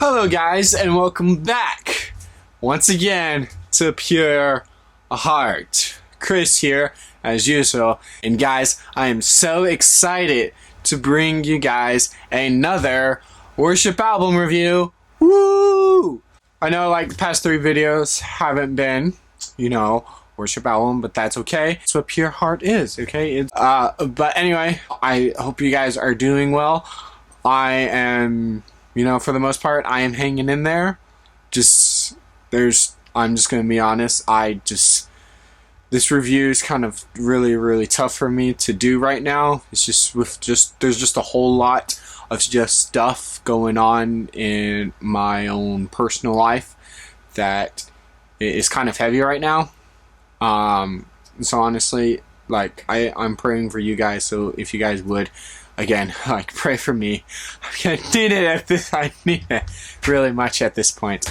Hello guys, and welcome back once again to Pure Heart. Chris here as usual, and guys, I am so excited to bring you guys another worship album review. Woo! I know like the past 3 videos haven't been, worship album, but that's okay. It's what Pure Heart is, okay? But anyway, I hope you guys are doing well. I am, for the most part, I am hanging in there. I'm just gonna be honest, this review is kind of really tough for me to do right now. It's there's just a whole lot of just stuff going on in my own personal life that is kind of heavy right now. So honestly, like I'm praying for you guys, so if you guys would, again, like, pray for me. I need it really much at this point.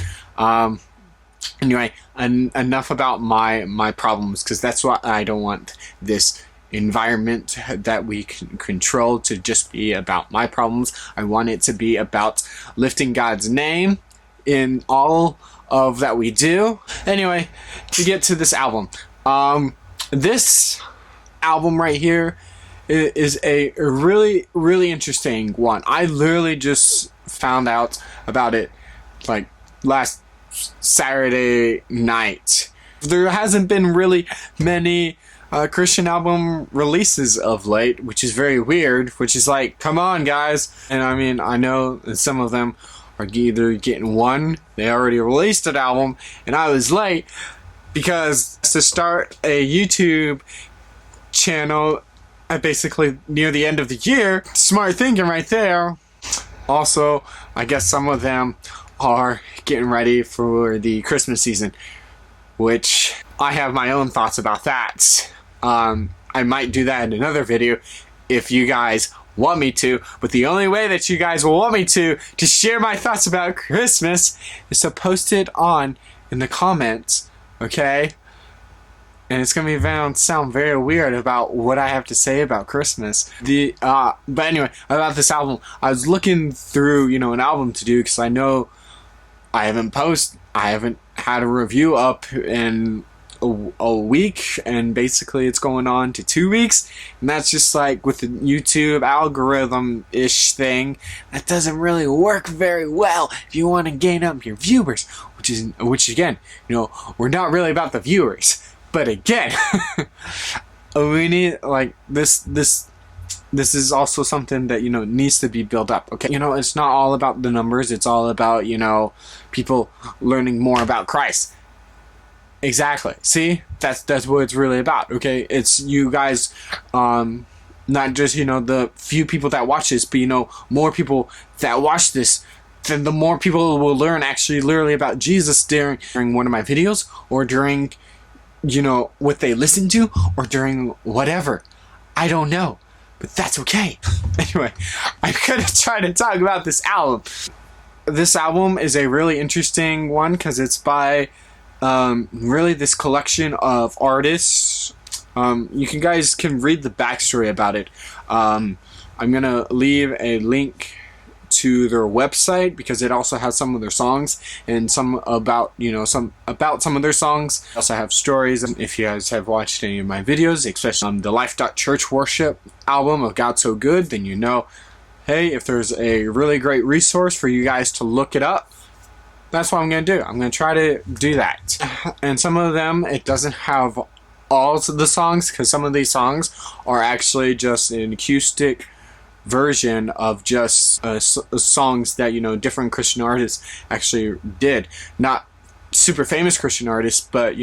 Anyway, enough about my problems, because that's what I don't want this environment that we can control to just be about my problems. I want it to be about lifting God's name in all of that we do. Anyway, to get to this album. This album right here is a really interesting one. I literally just found out about it like last Saturday night. There hasn't been really many Christian album releases of late, which is very weird, which is like, come on guys. And I mean, I know that some of them are either getting one, they already released an album, and I was late because to start a YouTube channel at basically near the end of the year, smart thinking right there. Also, I guess some of them are getting ready for the Christmas season, which I have my own thoughts about that. I might do that in another video if you guys want me to, but the only way that you guys will want me to share my thoughts about Christmas is to post it in the comments, okay? And it's gonna sound very weird about what I have to say about Christmas. But anyway, about this album, I was looking through, an album to do, because I know I haven't had a review up in a week, and basically it's going on to 2 weeks, and that's just like with the YouTube algorithm-ish thing, that doesn't really work very well if you want to gain up your viewers, which again, we're not really about the viewers. But again, we need, like, this is also something that, needs to be built up, okay? It's not all about the numbers, it's all about, people learning more about Christ. Exactly. See? That's what it's really about, okay? It's you guys, not just, the few people that watch this, but, more people that watch this, then the more people will learn actually literally about Jesus during one of my videos, or during what they listen to, or during whatever. I don't know, but that's okay. Anyway, I'm gonna try to talk about this album. This album is a really interesting one because it's by really this collection of artists. You guys can read the backstory about it. I'm gonna leave a link to their website, because it also has some of their songs and some about some of their songs. I also have stories. If you guys have watched any of my videos, especially the Life.Church worship album of God So Good, then hey, if there's a really great resource for you guys to look it up, that's what I'm going to do. I'm going to try to do that. And some of them, it doesn't have all of the songs, because some of these songs are actually just an acoustic version of just songs that different Christian artists actually did. Not super famous Christian artists, but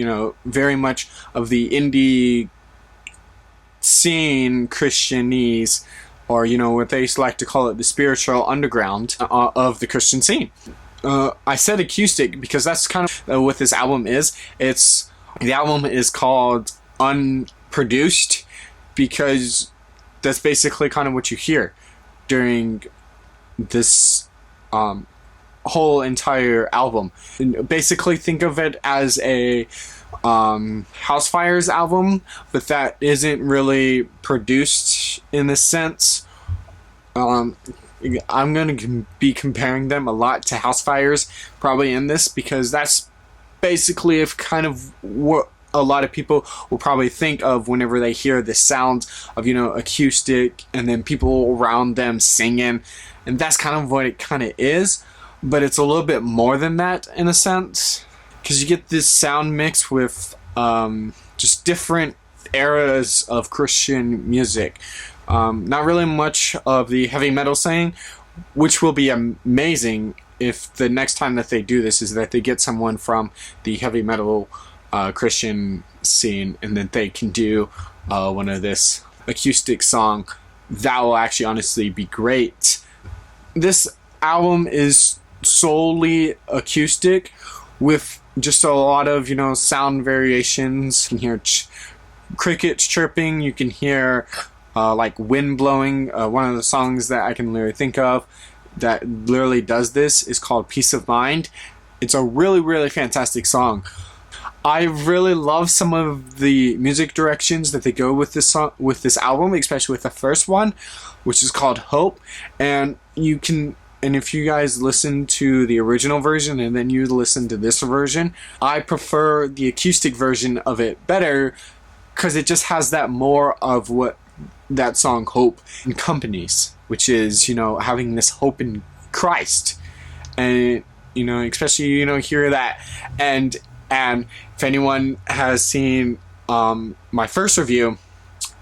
very much of the indie scene Christianese, or what they used to like to call it, the spiritual underground of the Christian scene. I said acoustic because that's kind of what this album is. The album is called Unproduced because that's basically kind of what you hear during this whole entire album. And basically think of it as a House Fires album, but that isn't really produced in this sense. I'm going to be comparing them a lot to house fires probably in this, because that's basically if kind of what a lot of people will probably think of whenever they hear the sound of, acoustic and then people around them singing. And that's kind of what it kind of is, but it's a little bit more than that in a sense, because you get this sound mix with just different eras of Christian music. Not really much of the heavy metal singing, which will be amazing if the next time that they do this is that they get someone from the heavy metal Christian scene, and that they can do one of this acoustic song. That will actually honestly be great. This album is solely acoustic with just a lot of, sound variations. You can hear crickets chirping. You can hear like wind blowing. One of the songs that I can literally think of that literally does this is called Peace of Mind. It's a really, really fantastic song. I really love some of the music directions that they go with this song, with this album, especially with the first one, which is called Hope. And if you guys listen to the original version and then you listen to this version, I prefer the acoustic version of it better, because it just has that more of what that song Hope accompanies, which is, having this hope in Christ. And, especially, hear that. And if anyone has seen my first review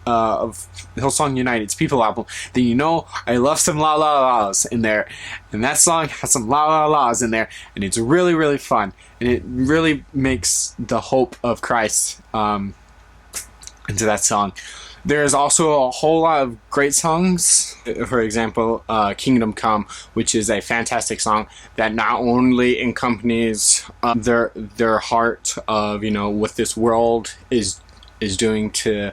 of Hillsong United's People album, then I love some la la la's in there. And that song has some la la la's in there. And it's really, really fun. And it really makes the hope of Christ into that song. There's also a whole lot of great songs. For example, Kingdom Come, which is a fantastic song that not only accompanies their heart of, what this world is doing to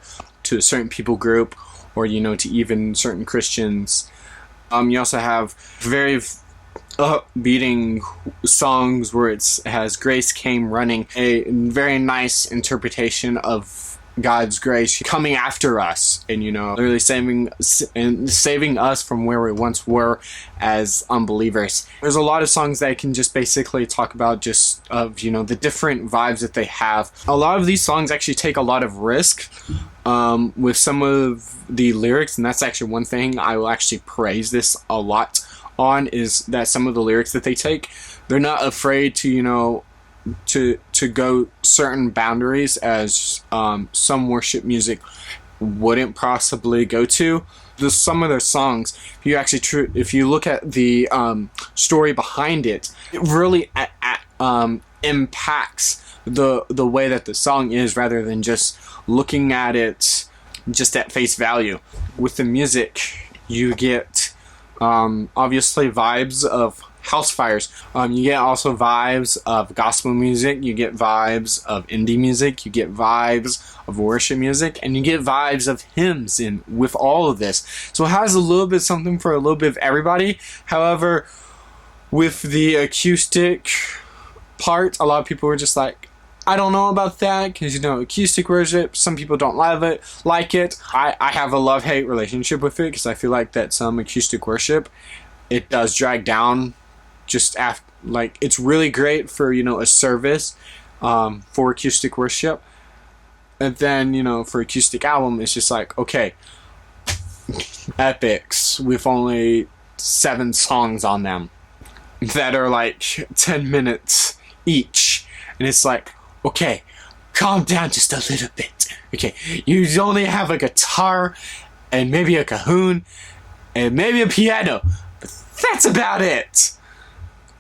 a certain people group, or, to even certain Christians. You also have very upbeating songs where it has Grace Came Running, a very nice interpretation of God's grace coming after us, and literally saving us from where we once were as unbelievers. There's a lot of songs that I can just basically talk about, just of the different vibes that they have. A lot of these songs actually take a lot of risk with some of the lyrics, and that's actually one thing I will actually praise this a lot on, is that some of the lyrics that they take, they're not afraid to to go certain boundaries as some worship music wouldn't possibly go to. Some of their songs, if you look at the story behind it, it really impacts the way that the song is, rather than just looking at it just at face value. With the music, you get obviously vibes of house fires. You get also vibes of gospel music, you get vibes of indie music, you get vibes of worship music, and you get vibes of hymns in with all of this. So it has a little bit something for a little bit of everybody. However, with the acoustic part, a lot of people were just like, I don't know about that, because acoustic worship, some people don't like it. I have a love-hate relationship with it, because I feel like that some acoustic worship, it does drag down just after, like, it's really great for a service for acoustic worship, and then for acoustic album, it's just like, okay, epics with only 7 songs on them that are like 10 minutes each, and it's like, okay, calm down just a little bit. Okay, you only have a guitar and maybe a cajon and maybe a piano, but that's about it.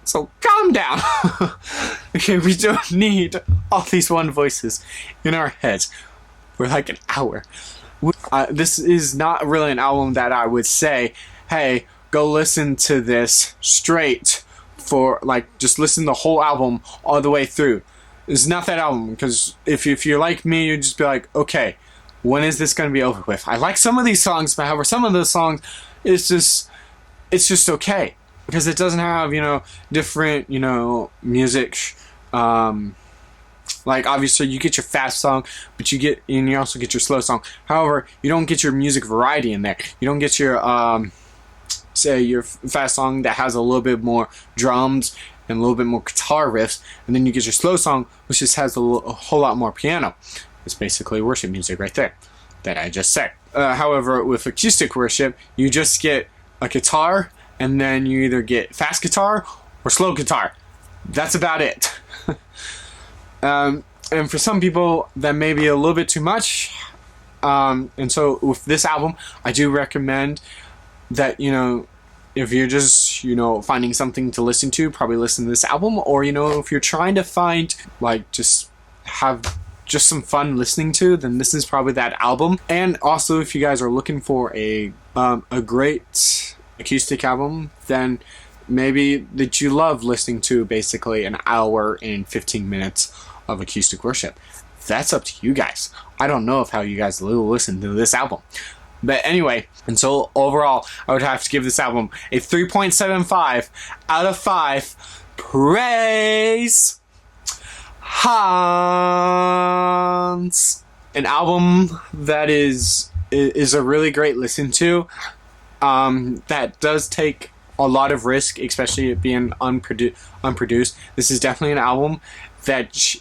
So calm down. Okay, we don't need all these one voices in our heads for like an hour. This is not really an album that I would say, hey, go listen to this straight for, like, just listen to the whole album all the way through. It's not that album, because if you're like me, you'd just be like, okay, when is this going to be over with? I like some of these songs, but however, some of the songs, it's just okay. Because it doesn't have, different, music. Like, obviously, you get your fast song, but you also get your slow song. However, you don't get your music variety in there. You don't get your, say your fast song that has a little bit more drums and a little bit more guitar riffs, and then you get your slow song, which just has a whole lot more piano. It's basically worship music right there that I just said. However, with acoustic worship, you just get a guitar, and then you either get fast guitar or slow guitar. That's about it. And for some people, that may be a little bit too much. And so with this album, I do recommend that, you know, if you're just, you know, finding something to listen to, probably listen to this album. Or, you know, if you're trying to find, like, just have just some fun listening to, then this is probably that album. And also, if you guys are looking for a great acoustic album, then maybe that you love listening to basically an hour and 15 minutes of acoustic worship. That's up to you guys. I don't know if how you guys will listen to this album. But anyway, and so overall, I would have to give this album a 3.75 out of 5. Praise Hans. An album that is a really great listen to. That does take a lot of risk, especially it being unproduced. This is definitely an album that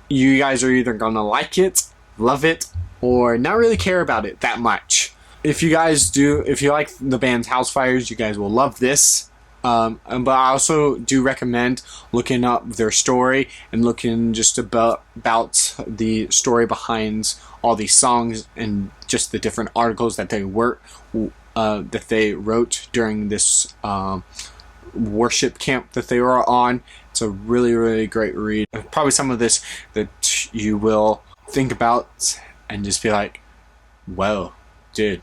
you guys are either gonna like it, love it, or not really care about it that much. If you guys do, if you like the band's Housefires, you guys will love this. But I also do recommend looking up their story and looking just about the story behind all these songs and just the different articles that they wrote during this worship camp that they were on. It's a really, really great read. Probably some of this that you will think about and just be like, whoa, dude,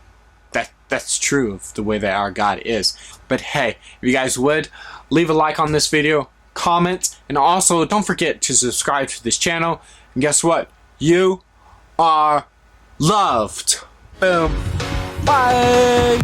that's true of the way that our God is. But hey, if you guys would, leave a like on this video, comment, and also don't forget to subscribe to this channel. And guess what? You are loved. Boom. Bye.